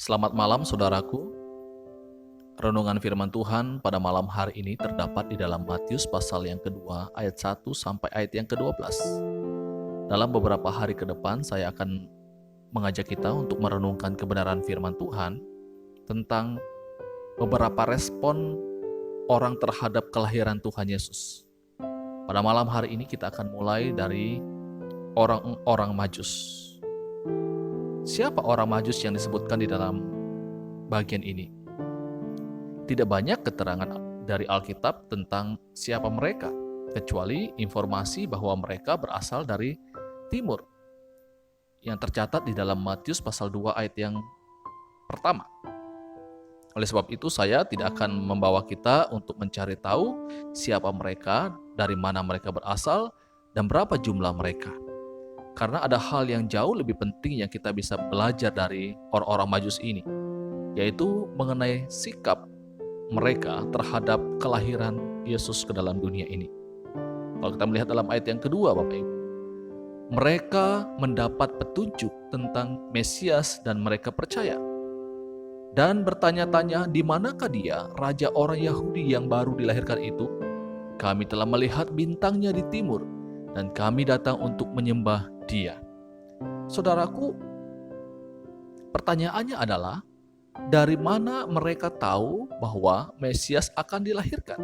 Selamat malam saudaraku. Renungan firman Tuhan pada malam hari ini terdapat di dalam Matius pasal yang kedua ayat 1 sampai ayat yang ke-12. Dalam beberapa hari ke depan saya akan mengajak kita untuk merenungkan kebenaran firman Tuhan tentang beberapa respon orang terhadap kelahiran Tuhan Yesus. Pada malam hari ini kita akan mulai dari orang-orang Majus. Siapa orang Majus yang disebutkan di dalam bagian ini? Tidak banyak keterangan dari Alkitab tentang siapa mereka, kecuali informasi bahwa mereka berasal dari timur, yang tercatat di dalam Matius pasal 2 ayat yang pertama. Oleh sebab itu saya tidak akan membawa kita untuk mencari tahu siapa mereka, dari mana mereka berasal, dan berapa jumlah mereka. Karena ada hal yang jauh lebih penting yang kita bisa belajar dari orang-orang Majus ini, yaitu mengenai sikap mereka terhadap kelahiran Yesus ke dalam dunia ini. Kalau kita melihat dalam ayat yang kedua, Bapak Ibu, mereka mendapat petunjuk tentang Mesias dan mereka percaya. Dan bertanya-tanya, di manakah dia, raja orang Yahudi yang baru dilahirkan itu? Kami telah melihat bintangnya di timur, dan kami datang untuk menyembah dia. Saudaraku, pertanyaannya adalah, dari mana mereka tahu bahwa Mesias akan dilahirkan?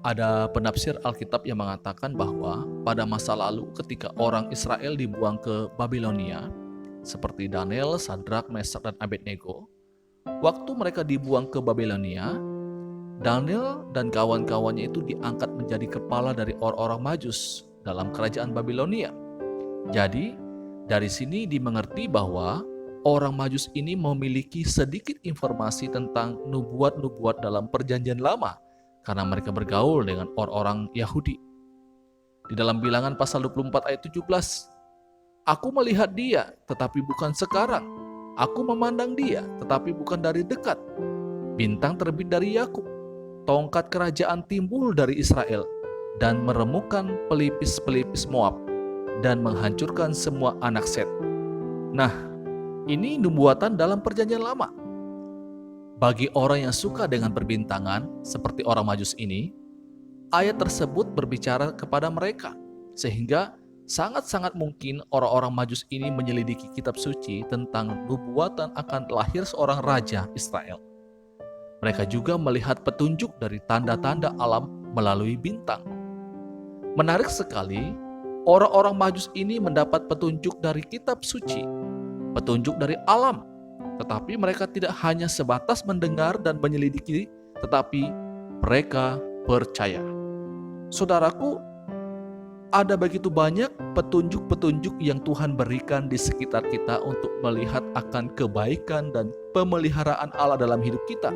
Ada penafsir Alkitab yang mengatakan bahwa pada masa lalu ketika orang Israel dibuang ke Babilonia, seperti Daniel, Sadrak, Mesak, dan Abednego, waktu mereka dibuang ke Babilonia, Daniel dan kawan-kawannya itu diangkat menjadi kepala dari orang-orang Majus dalam kerajaan Babilonia. Jadi, dari sini dimengerti bahwa orang Majus ini memiliki sedikit informasi tentang nubuat-nubuat dalam perjanjian lama karena mereka bergaul dengan orang-orang Yahudi. Di dalam Bilangan pasal 24 ayat 17, aku melihat dia tetapi bukan sekarang. Aku memandang dia tetapi bukan dari dekat. Bintang terbit dari Yakub. Tongkat kerajaan timbul dari Israel dan meremukkan pelipis-pelipis Moab dan menghancurkan semua anak Set. Nah, ini nubuatan dalam perjanjian lama. Bagi orang yang suka dengan perbintangan seperti orang Majus ini, ayat tersebut berbicara kepada mereka, sehingga sangat-sangat mungkin orang-orang Majus ini menyelidiki kitab suci tentang nubuatan akan lahir seorang raja Israel. Mereka juga melihat petunjuk dari tanda-tanda alam melalui bintang. Menarik sekali, orang-orang Majus ini mendapat petunjuk dari kitab suci, petunjuk dari alam, tetapi mereka tidak hanya sebatas mendengar dan menyelidiki, tetapi mereka percaya. Saudaraku, ada begitu banyak petunjuk-petunjuk yang Tuhan berikan di sekitar kita untuk melihat akan kebaikan dan pemeliharaan Allah dalam hidup kita.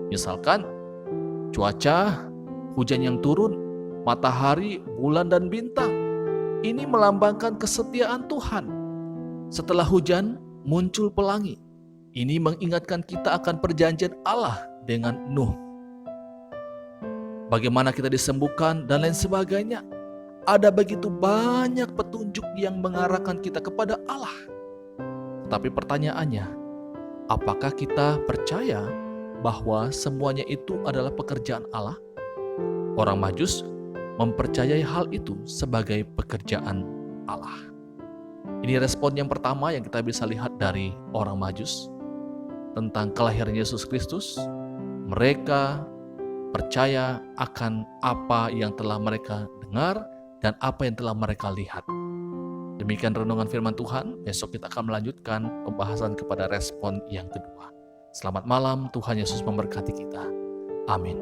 Misalkan, cuaca, hujan yang turun, matahari, bulan, dan bintang. Ini melambangkan kesetiaan Tuhan. Setelah hujan, muncul pelangi. Ini mengingatkan kita akan perjanjian Allah dengan Nuh. Bagaimana kita disembuhkan dan lain sebagainya. Ada begitu banyak petunjuk yang mengarahkan kita kepada Allah. Tetapi pertanyaannya, apakah kita percaya bahwa semuanya itu adalah pekerjaan Allah? Orang Majus mempercayai hal itu sebagai pekerjaan Allah. Ini respon yang pertama yang kita bisa lihat dari orang Majus tentang kelahiran Yesus Kristus. Mereka percaya akan apa yang telah mereka dengar dan apa yang telah mereka lihat. Demikian renungan firman Tuhan. Besok kita akan melanjutkan pembahasan kepada respon yang kedua. Selamat malam, Tuhan Yesus memberkati kita. Amin.